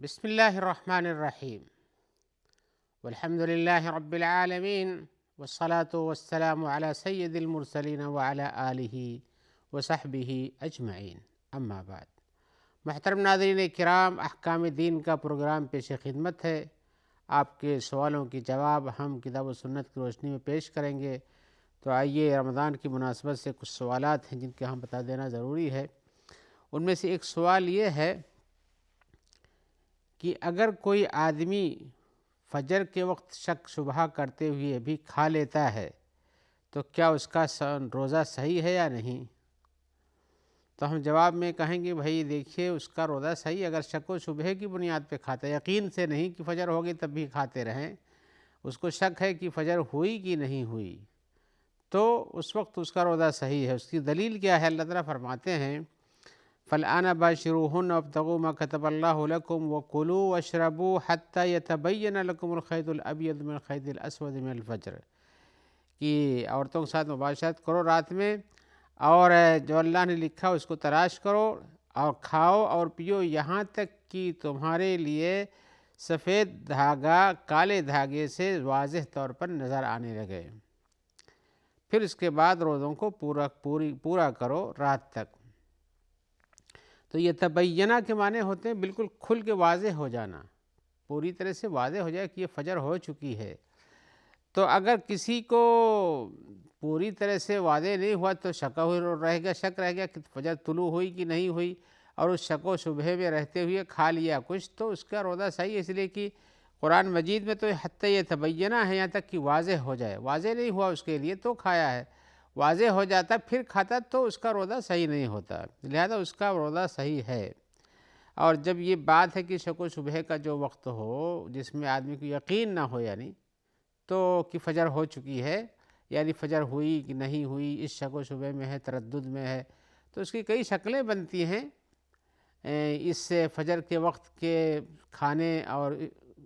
بسم اللہ الرحمن الرحیم والحمد للہ رب العالمین والصلاة والسلام علی سید المرسلین وعلی آلہ وصحبہ اجمعین، اما بعد۔ محترم ناظرین کرام، احکام دین کا پروگرام پیش خدمت ہے۔ آپ کے سوالوں کی جواب ہم کتاب و سنت کی روشنی میں پیش کریں گے۔ تو آئیے، رمضان کی مناسبت سے کچھ سوالات ہیں جن کے ہم بتا دینا ضروری ہے۔ ان میں سے ایک سوال یہ ہے کہ اگر کوئی آدمی فجر کے وقت شک شبہ کرتے ہوئے بھی کھا لیتا ہے تو کیا اس کا روزہ صحیح ہے یا نہیں؟ تو ہم جواب میں کہیں گے بھائی دیکھیے، اس کا روزہ صحیح اگر شک و شبہ کی بنیاد پہ کھاتا ہے، یقین سے نہیں کہ فجر ہوگی تب بھی کھاتے رہیں، اس کو شک ہے کہ فجر ہوئی کہ نہیں ہوئی، تو اس وقت اس کا روزہ صحیح ہے۔ اس کی دلیل کیا ہے؟ اللہ تعالیٰ فرماتے ہیں فَالْآنَ بَاشِرُوهُنَّ وَابْتَغُوا مَا كَتَبَ اللَّهُ لَكُمْ وَكُلُوا وَاشْرَبُوا حَتَّى يَتَبَيَّنَ لَكُمُ الْخَيْطُ الْأَبْيَضُ مِنَ الْخَيْطِ الْأَسْوَدِ مِنَ الْفَجْرِ، کہ عورتوں کے ساتھ مباشرت کرو رات میں، اور جو اللہ نے لکھا اس کو تلاش کرو اور کھاؤ اور پیو یہاں تک کہ تمہارے لیے سفید دھاگا کالے دھاگے سے واضح طور پر نظر آنے لگے، پھر اس کے بعد روزوں کو پورا کرو رات تک۔ تو یہ تبینہ کے معنی ہوتے ہیں بالکل کھل کے واضح ہو جانا، پوری طرح سے واضح ہو جائے کہ یہ فجر ہو چکی ہے۔ تو اگر کسی کو پوری طرح سے واضح نہیں ہوا تو شک رہ گیا کہ فجر طلوع ہوئی کہ نہیں ہوئی، اور اس شک و شبہ میں رہتے ہوئے کھا لیا کچھ، تو اس کا روزہ صحیح ہے، اس لیے کہ قرآن مجید میں تو حتیٰ یہ تبینہ ہے، یہاں تک کہ واضح ہو جائے، واضح نہیں ہوا اس کے لیے تو کھایا ہے، واضح ہو جاتا پھر کھاتا تو اس کا روزہ صحیح نہیں ہوتا، لہذا اس کا روزہ صحیح ہے۔ اور جب یہ بات ہے کہ شک و شبہ کا جو وقت ہو جس میں آدمی کو یقین نہ ہو، یعنی تو کہ فجر ہو چکی ہے، یعنی فجر ہوئی کہ نہیں ہوئی، اس شک و شبہ میں ہے، تردد میں ہے، تو اس کی کئی شکلیں بنتی ہیں۔ اس سے فجر کے وقت کے کھانے، اور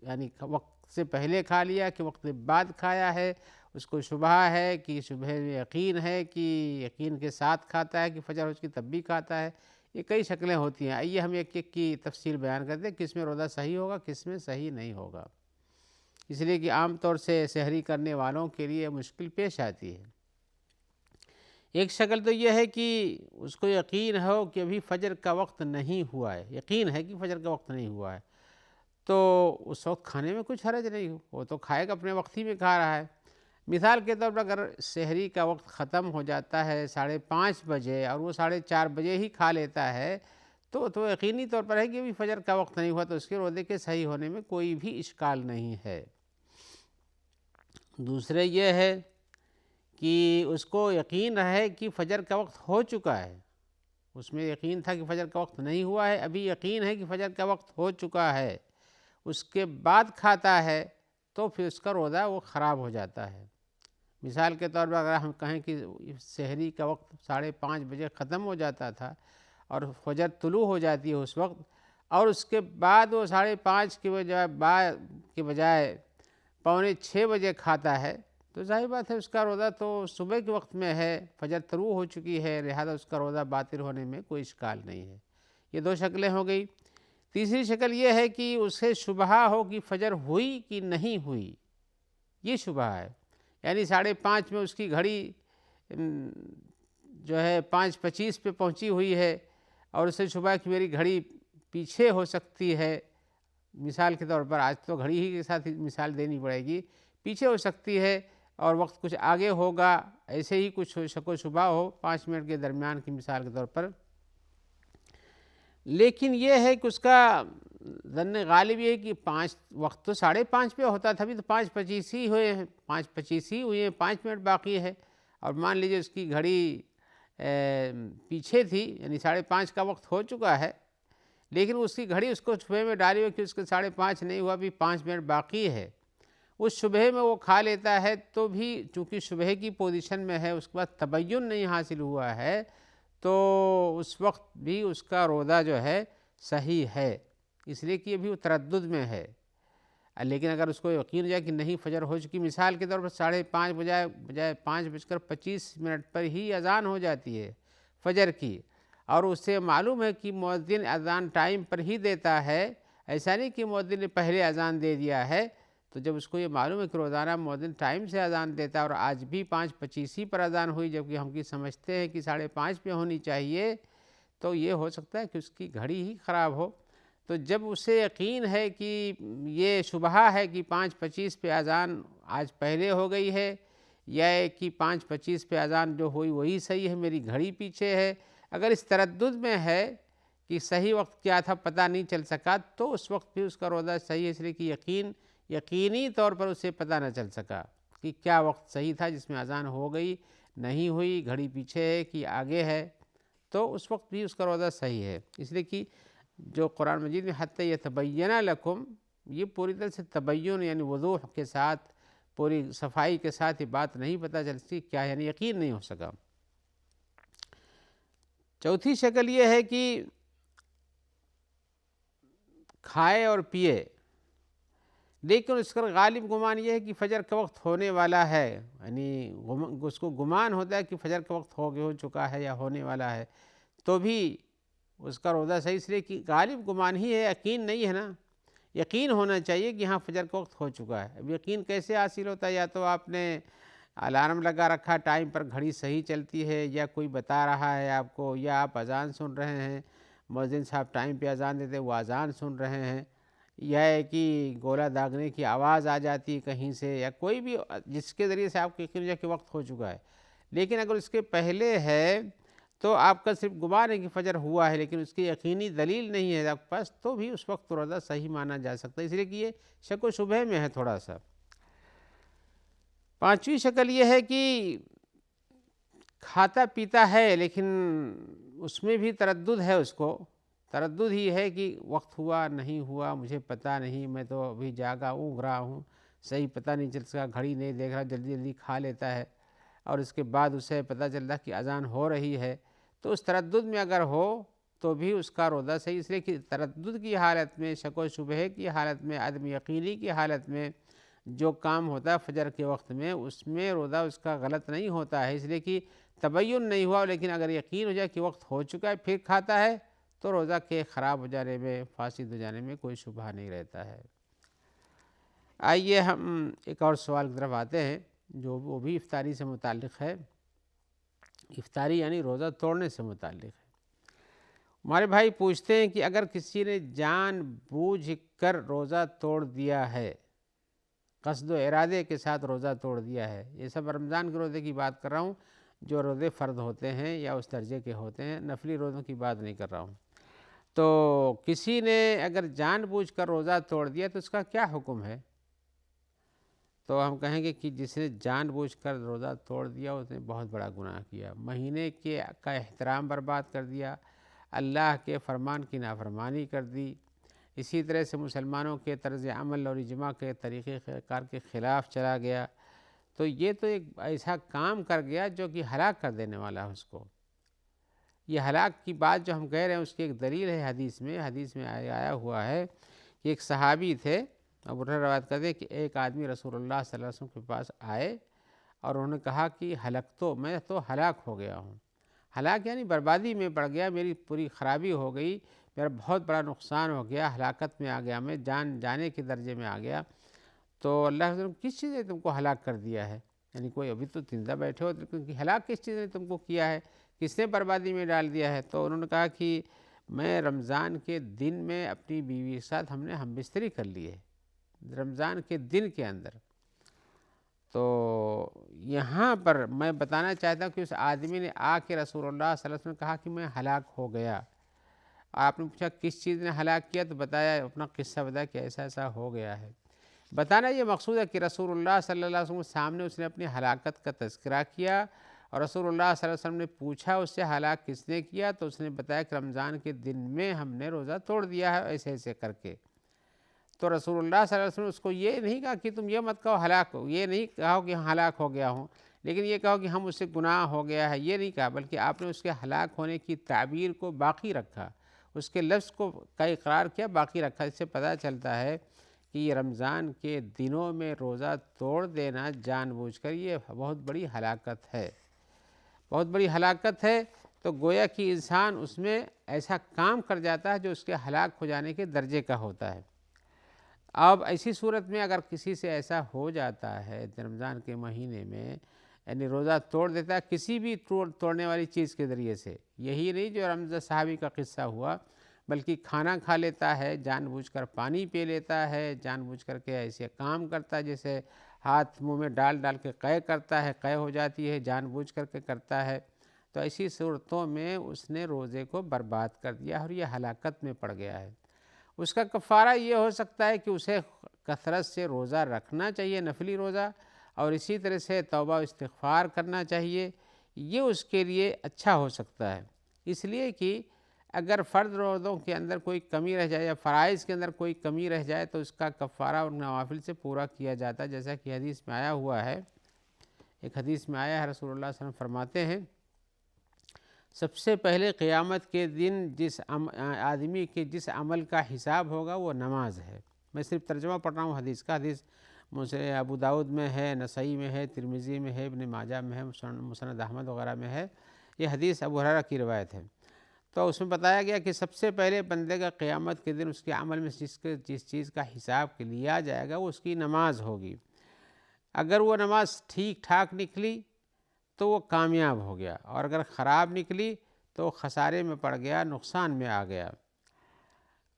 یعنی وقت سے پہلے کھا لیا کہ وقت بعد کھایا ہے، اس کو شبہ ہے کہ شبہ میں یقین ہے کہ یقین کے ساتھ کھاتا ہے کہ فجر ہو چکی تب بھی کھاتا ہے، یہ کئی شکلیں ہوتی ہیں۔ آئیے ہم ایک ایک کی تفصیل بیان کرتے ہیں، کس میں روزہ صحیح ہوگا کس میں صحیح نہیں ہوگا، اس لیے کہ عام طور سے سحری کرنے والوں کے لیے مشکل پیش آتی ہے۔ ایک شکل تو یہ ہے کہ اس کو یقین ہو کہ ابھی فجر کا وقت نہیں ہوا ہے، یقین ہے کہ فجر کا وقت نہیں ہوا ہے، تو اس وقت کھانے میں کچھ حرج نہیں ہو، وہ تو کھائے گا، اپنے وقت ہی میں کھا رہا ہے۔ مثال کے طور پر اگر سحری کا وقت ختم ہو جاتا ہے 5:30 بجے اور وہ 4:30 بجے ہی کھا لیتا ہے تو یقینی طور پر ہے کہ ابھی فجر کا وقت نہیں ہوا، تو اس کے روزے کے صحیح ہونے میں کوئی بھی اشکال نہیں ہے۔ دوسرے یہ ہے کہ اس کو یقین رہے کہ فجر کا وقت ہو چکا ہے، اس میں یقین تھا کہ فجر کا وقت نہیں ہوا ہے، ابھی یقین ہے کہ فجر کا وقت ہو چکا ہے، اس کے بعد کھاتا ہے تو پھر اس کا روزہ وہ خراب ہو جاتا ہے۔ مثال کے طور پر اگر ہم کہیں کہ سحری کا وقت 5:30 بجے ختم ہو جاتا تھا اور فجر طلوع ہو جاتی ہے اس وقت، اور اس کے بعد وہ 5:30 کے بجائے 5:45 بجے کھاتا ہے، تو ظاہر بات ہے اس کا روزہ تو صبح کے وقت میں ہے، فجر طلوع ہو چکی ہے، لہذا اس کا روزہ باطل ہونے میں کوئی اشکال نہیں ہے۔ یہ دو شکلیں ہو گئی۔ تیسری شکل یہ ہے کہ اسے شبہ ہو کہ فجر ہوئی کہ نہیں ہوئی، یہ شبہ ہے، یعنی 5:30 میں اس کی گھڑی جو ہے 5:25 پہ پہنچی ہوئی ہے، اور اسے شبہ کہ میری گھڑی پیچھے ہو سکتی ہے، مثال کے طور پر آج تو گھڑی ہی کے ساتھ مثال دینی پڑے گی، پیچھے ہو سکتی ہے اور وقت کچھ آگے ہوگا، ایسے ہی کچھ شک و شبہ ہو 5 منٹ کے درمیان کی مثال کے طور پر، لیکن یہ ہے کہ اس کا ظن غالب یہ ہے کہ وقت تو 5:30 پہ ہوتا تھا، ابھی تو 5:25 ہی ہوئے ہیں، 5:25 ہی ہوئے ہیں، 5 منٹ باقی ہے، اور مان لیجیے اس کی گھڑی پیچھے تھی، یعنی 5:30 کا وقت ہو چکا ہے، لیکن اس کی گھڑی اس کو شبہ میں ڈالی ہوئی کہ اس کے 5:30 نہیں ہوا، ابھی 5 منٹ باقی ہے، اس شبہ میں وہ کھا لیتا ہے، تو بھی چونکہ شبہ کی پوزیشن میں ہے، اس کے بعد تبین نہیں حاصل ہوا ہے، تو اس وقت بھی اس کا روزہ جو ہے صحیح ہے، اس لیے کہ ابھی وہ تردد میں ہے۔ لیکن اگر اس کو یقین ہو جائے کہ نہیں فجر ہو چکی، مثال کے طور پر 5:30 بجائے 5:25 پر ہی اذان ہو جاتی ہے فجر کی، اور اس سے معلوم ہے کہ مؤذن اذان ٹائم پر ہی دیتا ہے، ایسا نہیں کہ مؤذن نے پہلے اذان دے دیا ہے، تو جب اس کو یہ معلوم ہے کہ روزانہ مؤذن ٹائم سے اذان دیتا ہے اور آج بھی 5:25 ہی پر اذان ہوئی جبکہ ہم کی سمجھتے ہیں کہ 5:30 پہ ہونی چاہیے، تو یہ ہو سکتا ہے کہ اس کی گھڑی ہی خراب ہو۔ تو جب اسے یقین ہے کہ یہ شبہہ ہے کہ 5:25 پہ اذان آج پہلے ہو گئی ہے، یا کہ 5:25 پہ اذان جو ہوئی وہی صحیح ہے، میری گھڑی پیچھے ہے، اگر اس تردد میں ہے کہ صحیح وقت کیا تھا پتہ نہیں چل سکا، تو اس وقت بھی اس کا روزہ صحیح ہے، اس لیے کہ یقینی طور پر اسے پتہ نہ چل سکا کہ کیا وقت صحیح تھا جس میں اذان ہو گئی، نہیں ہوئی، گھڑی پیچھے ہے کہ آگے ہے، تو اس وقت بھی اس کا روزہ صحیح ہے۔ اس لیے کہ جو قرآن مجید میں حتی یتبین لکم، یہ پوری طرح سے تبین یعنی وضوح کے ساتھ، پوری صفائی کے ساتھ یہ بات نہیں پتہ چلتی کیا، یعنی یقین نہیں ہو سکا۔ چوتھی شکل یہ ہے کہ کھائے اور پیے، لیکن اس کا غالب گمان یہ ہے کہ فجر کا وقت ہونے والا ہے، یعنی اس کو گمان ہوتا ہے کہ فجر کا وقت ہو چکا ہے یا ہونے والا ہے، تو بھی اس کا روزہ صحیح، اس لیے کہ غالب گمان ہی ہے، یقین نہیں ہے نا۔ یقین ہونا چاہیے کہ ہاں فجر کا وقت ہو چکا ہے۔ اب یقین کیسے حاصل ہوتا ہے؟ یا تو آپ نے الارم لگا رکھا، ٹائم پر گھڑی صحیح چلتی ہے، یا کوئی بتا رہا ہے آپ کو، یا آپ اذان سن رہے ہیں، مؤذن صاحب ٹائم پہ اذان دیتے وہ اذان سن رہے ہیں، یا ہے کہ گولا داغنے کی آواز آ جاتی ہے کہیں سے، یا کوئی بھی جس کے ذریعے سے آپ کو یقین ہو جائے کہ وقت ہو چکا ہے۔ لیکن اگر اس کے پہلے ہے تو آپ کا صرف گمان ہے کہ فجر ہوا ہے، لیکن اس کی یقینی دلیل نہیں ہے آپ کے پاس، تو بھی اس وقت روزہ صحیح مانا جا سکتا ہے، اس لیے کہ یہ شک و شبہ میں ہے تھوڑا سا۔ پانچویں شکل یہ ہے کہ کھاتا پیتا ہے لیکن اس میں بھی تردد ہے، اس کو تردد ہی ہے کہ وقت ہوا نہیں ہوا مجھے پتہ نہیں، میں تو ابھی جاگا اونگ رہا ہوں، صحیح پتہ نہیں چل سکا، گھڑی نہیں دیکھ رہا، جلدی جلدی کھا لیتا ہے، اور اس کے بعد اسے پتہ چلتا کہ اذان ہو رہی ہے، تو اس تردد میں اگر ہو تو بھی اس کا روزہ صحیح، اس لیے کہ تردد کی حالت میں، شک و شبہ کی حالت میں، عدم یقینی کی حالت میں جو کام ہوتا ہے فجر کے وقت میں، اس میں روزہ اس کا غلط نہیں ہوتا ہے، اس لیے کہ تبین نہیں ہوا، لیکن اگر یقین ہو جائے کہ وقت ہو چکا ہے پھر کھاتا ہے تو روزہ کے خراب ہو جانے میں، فاسد ہو جانے میں کوئی شبہ نہیں رہتا ہے۔ آئیے ہم ایک اور سوال کی طرف آتے ہیں جو وہ بھی افطاری سے متعلق ہے، افطاری یعنی روزہ توڑنے سے متعلق ہے۔ ہمارے بھائی پوچھتے ہیں کہ اگر کسی نے جان بوجھ کر روزہ توڑ دیا ہے، قصد و ارادے کے ساتھ روزہ توڑ دیا ہے، یہ سب رمضان کے روزے کی بات کر رہا ہوں جو روزے فرض ہوتے ہیں یا اس درجے کے ہوتے ہیں، نفلی روزوں کی بات نہیں کر رہا ہوں۔ تو کسی نے اگر جان بوجھ کر روزہ توڑ دیا تو اس کا کیا حکم ہے؟ تو ہم کہیں گے کہ جس نے جان بوجھ کر روزہ توڑ دیا اس نے بہت بڑا گناہ کیا، مہینے کا احترام برباد کر دیا، اللہ کے فرمان کی نافرمانی کر دی، اسی طرح سے مسلمانوں کے طرز عمل اور اجماع کے طریقہ کار کے خلاف چلا گیا، تو یہ تو ایک ایسا کام کر گیا جو کہ ہلاک کر دینے والا ہے اس کو۔ یہ ہلاک کی بات جو ہم کہہ رہے ہیں اس کی ایک دلیل ہے حدیث میں آیا ہوا ہے کہ ایک صحابی تھے، ابو ہریرہ روایت کرتے ہیں کہ ایک آدمی رسول اللہ صلی اللہ علیہ وسلم کے پاس آئے اور انہوں نے کہا کہ میں تو ہلاک ہو گیا ہوں، ہلاک یعنی بربادی میں پڑ گیا، میری پوری خرابی ہو گئی، میرا بہت بڑا نقصان ہو گیا، ہلاکت میں آ گیا، میں جان جانے کے درجے میں آ گیا۔ تو اللہ کے رسول کس چیز نے تم کو ہلاک کر دیا ہے؟ یعنی کوئی ابھی تو زندہ بیٹھے ہو لیکن ہلاک کس چیز نے تم کو کیا ہے، کس نے بربادی میں ڈال دیا ہے؟ تو انہوں نے کہا کہ میں رمضان کے دن میں اپنی بیوی کے ساتھ ہم نے ہم بستری کر لی ہے، رمضان کے دن کے اندر۔ تو یہاں پر میں بتانا چاہتا ہوں کہ اس آدمی نے آ کے رسول اللہ صلی اللہ علیہ وسلم نے کہا کہ میں ہلاک ہو گیا۔ آپ نے پوچھا کس چیز نے ہلاک کیا؟ تو بتایا، اپنا قصہ بتایا کہ ایسا ایسا ہو گیا ہے۔ بتانا یہ مقصود ہے کہ رسول اللہ صلی اللہ علیہ وسلم کے سامنے اس نے اپنی ہلاکت کا تذکرہ کیا، اور رسول اللہ صلی اللہ علیہ وسلم نے پوچھا اس سے ہلاک کس نے کیا، تو اس نے بتایا کہ رمضان کے دن میں ہم نے روزہ توڑ دیا ہے ایسے ایسے کر کے۔ تو رسول اللہ صلی اللہ علیہ وسلم نے اس کو یہ نہیں کہا کہ تم یہ مت کہو ہلاک ہو، یہ نہیں کہو کہ ہلاک ہو گیا ہوں، لیکن یہ کہو کہ ہم اس سے گناہ ہو گیا ہے، یہ نہیں کہا، بلکہ آپ نے اس کے ہلاک ہونے کی تعبیر کو باقی رکھا، اس کے لفظ کو کا اقرار کیا، باقی رکھا۔ اس سے پتہ چلتا ہے کہ یہ رمضان کے دنوں میں روزہ توڑ دینا جان بوجھ کر یہ بہت بڑی ہلاکت ہے، بہت بڑی ہلاکت ہے، تو گویا کہ انسان اس میں ایسا کام کر جاتا ہے جو اس کے ہلاک ہو جانے کے درجے کا ہوتا ہے۔ اب ایسی صورت میں اگر کسی سے ایسا ہو جاتا ہے رمضان کے مہینے میں، یعنی روزہ توڑ دیتا ہے کسی بھی توڑنے والی چیز کے ذریعے سے، یہی نہیں جو رمضان صحابی کا قصہ ہوا، بلکہ کھانا کھا لیتا ہے، جان بوجھ کر پانی پی لیتا ہے، جان بوجھ کر کے ایسے کام کرتا ہے جیسے ہاتھ منہ میں ڈال ڈال کے قے کرتا ہے، قے ہو جاتی ہے، جان بوجھ کر کے کرتا ہے، تو ایسی صورتوں میں اس نے روزے کو برباد کر دیا اور یہ ہلاکت میں پڑ گیا ہے۔ اس کا کفارہ یہ ہو سکتا ہے کہ اسے کثرت سے روزہ رکھنا چاہیے، نفلی روزہ، اور اسی طرح سے توبہ و استغفار کرنا چاہیے، یہ اس کے لیے اچھا ہو سکتا ہے۔ اس لیے کہ اگر فرض روزوں کے اندر کوئی کمی رہ جائے یا فرائض کے اندر کوئی کمی رہ جائے تو اس کا کفارہ اور نوافل سے پورا کیا جاتا ہے، جیسا کہ حدیث میں آیا ہوا ہے۔ ایک حدیث میں آیا ہے، رسول اللہ صلی اللہ علیہ وسلم فرماتے ہیں سب سے پہلے قیامت کے دن جس آدمی کے جس عمل کا حساب ہوگا وہ نماز ہے۔ میں صرف ترجمہ پڑھ رہا ہوں حدیث کا، حدیث ابو داؤد میں ہے، نسائی میں ہے، ترمذی میں ہے، ابن ماجہ میں ہے، مسند احمد وغیرہ میں ہے۔ یہ حدیث ابو ہریرہ کی روایت ہے۔ تو اس میں بتایا گیا کہ سب سے پہلے بندے کا قیامت کے دن اس کے عمل میں جس چیز کا حساب لیا جائے گا وہ اس کی نماز ہوگی۔ اگر وہ نماز ٹھیک ٹھاک نکلی تو وہ کامیاب ہو گیا، اور اگر خراب نکلی تو خسارے میں پڑ گیا، نقصان میں آ گیا۔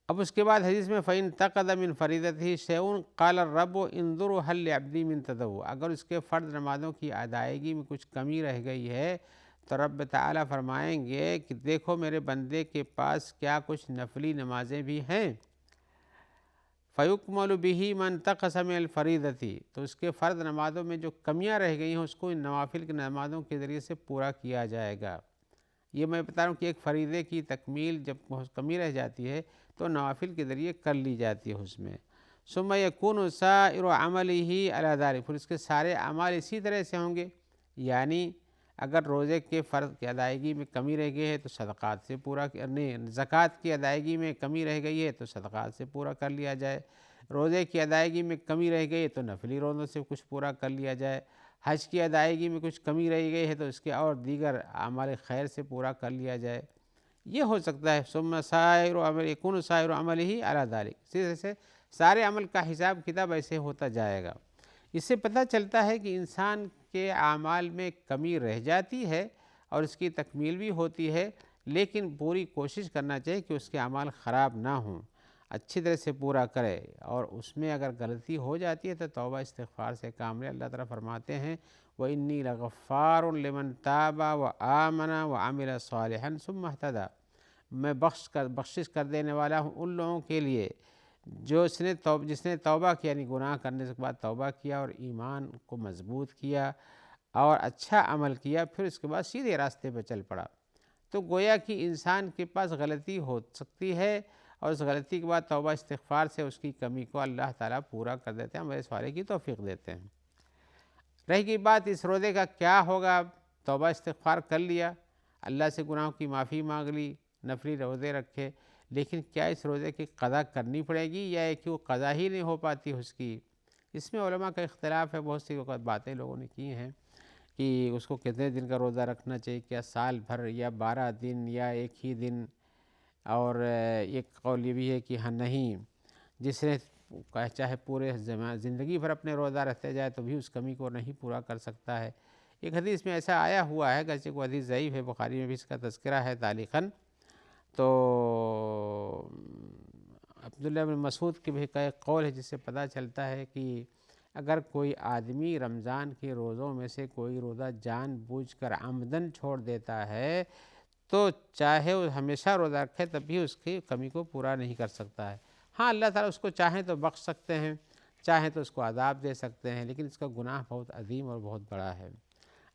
اب اس کے بعد حدیث میں فَإِن تَقَدَ مِن فَرِيضَتِهِ شَيْءٌ قَالَ الرَّبُّ انظُرْ هَلْ لِعَبْدِي مِن تَطَوُّعٍ، اگر اس کے فرض نمازوں کی ادائیگی میں کچھ کمی رہ گئی ہے تو رب تعالیٰ فرمائیں گے کہ دیکھو میرے بندے کے پاس کیا کچھ نفلی نمازیں بھی ہیں۔ فَيُكْمَلُ بِهِ مَن تَقَصَ مِنَ الْفَرِيضَةِ، تو اس کے فرض نمازوں میں جو کمیاں رہ گئی ہیں اس کو ان نوافل کی نمازوں کے ذریعے سے پورا کیا جائے گا۔ یہ میں بتا رہا ہوں کہ ایک فریضے کی تکمیل جب کمی رہ جاتی ہے تو نوافل کے ذریعے کر لی جاتی ہے اس میں۔ ثُمَّ يَكُونُ سَائِرُ عَمَلِهِ عَلَى ذَلِكَ، پھر اس کے سارے اعمال اسی طرح سے ہوں گے، یعنی اگر روزے کے فرض کی ادائیگی میں کمی رہ گئی ہے تو صدقات سے پورا، نہیں زکوٰۃ کی ادائیگی میں کمی رہ گئی ہے تو صدقات سے پورا کر لیا جائے، روزے کی ادائیگی میں کمی رہ گئی ہے تو نفلی روزوں سے کچھ پورا کر لیا جائے، حج کی ادائیگی میں کچھ کمی رہ گئی ہے تو اس کے اور دیگر اعمال خیر سے پورا کر لیا جائے، یہ ہو سکتا ہے۔ ثم سائر عمل یکون سائر عملہ علی ذلک، اسی طرح سے سارے عمل کا حساب کتاب ایسے ہوتا جائے گا۔ اس سے پتہ چلتا ہے کہ انسان کے اعمال میں کمی رہ جاتی ہے اور اس کی تکمیل بھی ہوتی ہے، لیکن پوری کوشش کرنا چاہیے کہ اس کے اعمال خراب نہ ہوں، اچھی طرح سے پورا کرے، اور اس میں اگر غلطی ہو جاتی ہے تو توبہ استغفار سے کام لے۔ اللہ تعالیٰ فرماتے ہیں وَإِنِّي لَغَفَّارٌ لِمَن تَابَ وَآمَنَ وَعَمِلَ صَالِحًا ثُمَّ اهْتَدَىٰ، میں بخشش کر دینے والا ہوں ان لوگوں کے لیے جس نے توبہ کیا، یعنی گناہ کرنے کے بعد توبہ کیا اور ایمان کو مضبوط کیا اور اچھا عمل کیا، پھر اس کے بعد سیدھے راستے پہ چل پڑا۔ تو گویا کہ انسان کے پاس غلطی ہو سکتی ہے اور اس غلطی کے بعد توبہ استغفار سے اس کی کمی کو اللہ تعالیٰ پورا کر دیتے ہیں، ہمارے سوالے کی توفیق دیتے ہیں۔ رہی گئی بات اس روزے کا کیا ہوگا، توبہ استغفار کر لیا، اللہ سے گناہوں کی معافی مانگ لی، نفلی روزے رکھے، لیکن کیا اس روزے کی قضا کرنی پڑے گی یا کہ وہ قضا ہی نہیں ہو پاتی اس کی؟ اس میں علماء کا اختلاف ہے، بہت سی باتیں لوگوں نے کی ہیں کہ اس کو کتنے دن کا روزہ رکھنا چاہیے، کیا سال بھر یا 12 دن یا ایک ہی دن، اور ایک قول یہ بھی ہے کہ ہاں نہیں، جس نے چاہے پورے زندگی بھر اپنے روزہ رکھتے جائے تو بھی اس کمی کو نہیں پورا کر سکتا ہے۔ ایک حدیث میں ایسا آیا ہوا ہے، گرچہ وہ حدیث ضعیف ہے، بخاری میں بھی اس کا تذکرہ ہے تعلیقاً، تو عبداللہ بن مسعود کی بھی ایک قول ہے جس سے پتہ چلتا ہے کہ اگر کوئی آدمی رمضان کے روزوں میں سے کوئی روزہ جان بوجھ کر عمدن چھوڑ دیتا ہے تو چاہے وہ ہمیشہ روزہ رکھے تب بھی اس کی کمی کو پورا نہیں کر سکتا ہے۔ ہاں اللہ تعالیٰ اس کو چاہیں تو بخش سکتے ہیں، چاہیں تو اس کو عذاب دے سکتے ہیں، لیکن اس کا گناہ بہت عظیم اور بہت بڑا ہے،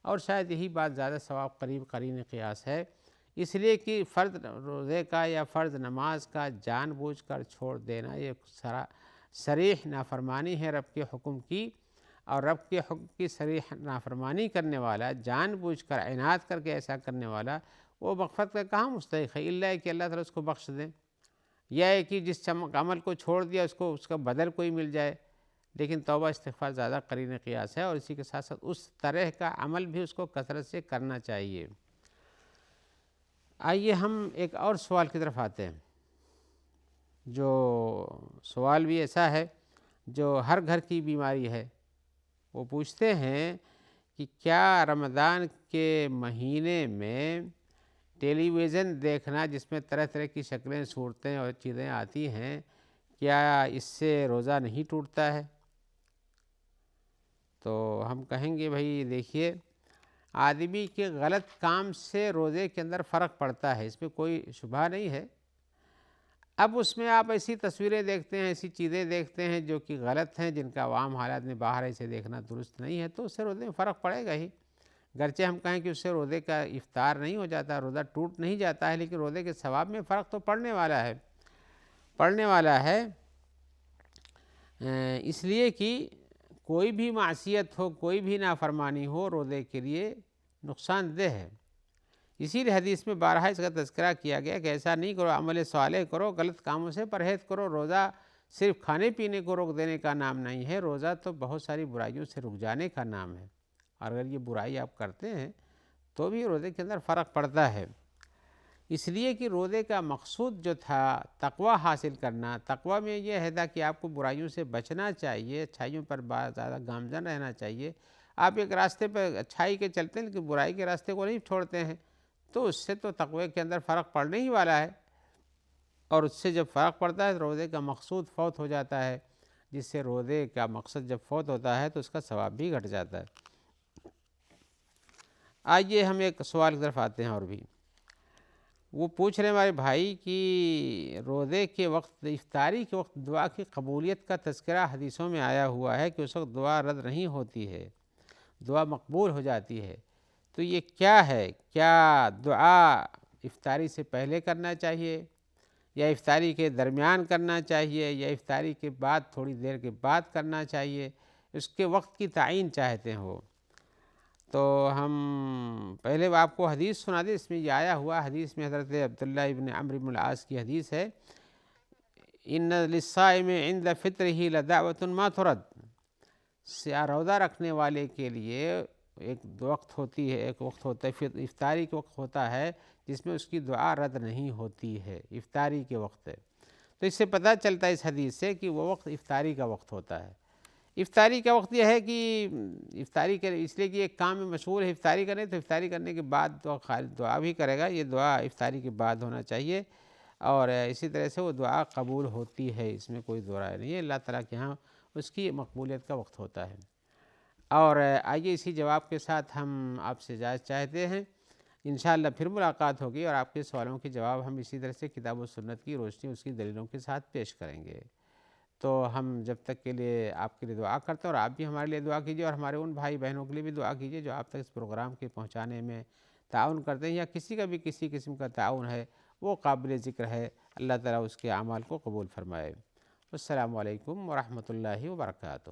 اور شاید یہی بات زیادہ ثواب قرین قیاس ہے، اس لیے کہ فرض روزے کا یا فرض نماز کا جان بوجھ کر چھوڑ دینا یہ صریح نافرمانی ہے رب کے حکم کی، اور رب کے حکم کی صریح نافرمانی کرنے والا، جان بوجھ کر عناد کر کے ایسا کرنے والا، وہ مغفرت کا کہاں مستحق ہے، الا کہ اللہ تعالیٰ اس کو بخش دیں، یا ہے کہ جس عمل کو چھوڑ دیا اس کا بدل کوئی مل جائے، لیکن توبہ استغفار زیادہ قرین قیاس ہے، اور اسی کے ساتھ ساتھ اس طرح کا عمل بھی اس کو کثرت سے کرنا چاہیے۔ آئیے ہم ایک اور سوال کی طرف آتے ہیں، جو سوال بھی ایسا ہے جو ہر گھر کی بیماری ہے۔ وہ پوچھتے ہیں کہ کیا رمضان کے مہینے میں ٹیلی ویژن دیکھنا جس میں طرح طرح کی شکلیں، صورتیں اور چیزیں آتی ہیں، کیا اس سے روزہ نہیں ٹوٹتا ہے؟ تو ہم کہیں گے بھائی دیکھیے، آدمی کے غلط کام سے روزے کے اندر فرق پڑتا ہے، اس میں کوئی شبہ نہیں ہے۔ اب اس میں آپ ایسی تصویریں دیکھتے ہیں، ایسی چیزیں دیکھتے ہیں جو کہ غلط ہیں، جن کا عوام حالات میں باہر ایسے دیکھنا درست نہیں ہے، تو اس سے روزے میں فرق پڑے گا ہی۔ گرچہ ہم کہیں کہ اس سے روزے کا افطار نہیں ہو جاتا، روزہ ٹوٹ نہیں جاتا ہے، لیکن روزے کے ثواب میں فرق تو پڑنے والا ہے، اس لیے کہ کوئی بھی معصیت ہو، کوئی بھی نافرمانی ہو، روزے کے لیے نقصان دہ ہے۔ اسی لیے حدیث میں بارہا اس کا تذکرہ کیا گیا کہ ایسا نہیں کرو، عمل صالح کرو، غلط کاموں سے پرہیز کرو۔ روزہ صرف کھانے پینے کو روک دینے کا نام نہیں ہے، روزہ تو بہت ساری برائیوں سے رک جانے کا نام ہے، اور اگر یہ برائی آپ کرتے ہیں تو بھی روزے کے اندر فرق پڑتا ہے۔ اس لیے کہ روزے کا مقصود جو تھا تقوی حاصل کرنا، تقوی میں یہ ہے کہ آپ کو برائیوں سے بچنا چاہیے، اچھائیوں پر بہت زیادہ گامزن رہنا چاہیے۔ آپ ایک راستے پہ اچھائی کے چلتے ہیں لیکن برائی کے راستے کو نہیں چھوڑتے ہیں، تو اس سے تو تقوی کے اندر فرق پڑنے ہی والا ہے، اور اس سے جب فرق پڑتا ہے تو روزے کا مقصود فوت ہو جاتا ہے، جس سے روزے کا مقصد جب فوت ہوتا ہے تو اس کا ثواب بھی گھٹ جاتا ہے۔ آئیے ہم ایک سوال کی طرف آتے ہیں، اور بھی وہ پوچھ رہے ہیں ہمارے بھائی کہ روزے کے وقت، افطاری کے وقت دعا کی قبولیت کا تذکرہ حدیثوں میں آیا ہوا ہے کہ اس وقت دعا رد نہیں ہوتی ہے، دعا مقبول ہو جاتی ہے، تو یہ کیا ہے؟ کیا دعا افطاری سے پہلے کرنا چاہیے، یا افطاری کے درمیان کرنا چاہیے، یا افطاری کے بعد تھوڑی دیر کے بعد کرنا چاہیے؟ اس کے وقت کی تعین چاہتے ہیں وہ۔ تو ہم پہلے آپ کو حدیث سنا دیں، اس میں یہ آیا ہوا حدیث میں حضرت عبداللہ ابن عمرو بن العاص کی حدیث ہے، ان للصائم عند فطرہ لدعوۃ ما ترد۔ روزہ رکھنے والے کے لیے ایک وقت ہوتی ہے، ایک وقت ہوتا ہے افطاری کے وقت ہوتا ہے جس میں اس کی دعا رد نہیں ہوتی ہے، افطاری کے وقت ہے۔ تو اس سے پتہ چلتا ہے اس حدیث سے کہ وہ وقت افطاری کا وقت ہوتا ہے۔ افطاری کا وقت یہ ہے کہ افطاری کرے، اس لیے کہ ایک کام میں مشغول ہے افطاری کریں، تو افطاری کرنے کے بعد تو خالص دعا بھی کرے گا، یہ دعا افطاری کے بعد ہونا چاہیے، اور اسی طرح سے وہ دعا قبول ہوتی ہے، اس میں کوئی دو رائے نہیں ہے، اللہ تعالیٰ کے ہاں اس کی مقبولیت کا وقت ہوتا ہے۔ اور آئیے اسی جواب کے ساتھ ہم آپ سے اجازت چاہتے ہیں، انشاءاللہ پھر ملاقات ہوگی، اور آپ کے سوالوں کے جواب ہم اسی طرح سے کتاب و سنت کی روشنی اس کی دلیلوں کے ساتھ پیش کریں گے۔ تو ہم جب تک کے لیے آپ کے لیے دعا کرتے ہیں، اور آپ بھی ہمارے لیے دعا کیجیے، اور ہمارے ان بھائی بہنوں کے لیے بھی دعا کیجیے جو آپ تک اس پروگرام کے پہنچانے میں تعاون کرتے ہیں، یا کسی کا بھی کسی قسم کا تعاون ہے وہ قابل ذکر ہے، اللہ تعالیٰ اس کے اعمال کو قبول فرمائے۔ السلام علیکم ورحمۃ اللہ وبرکاتہ۔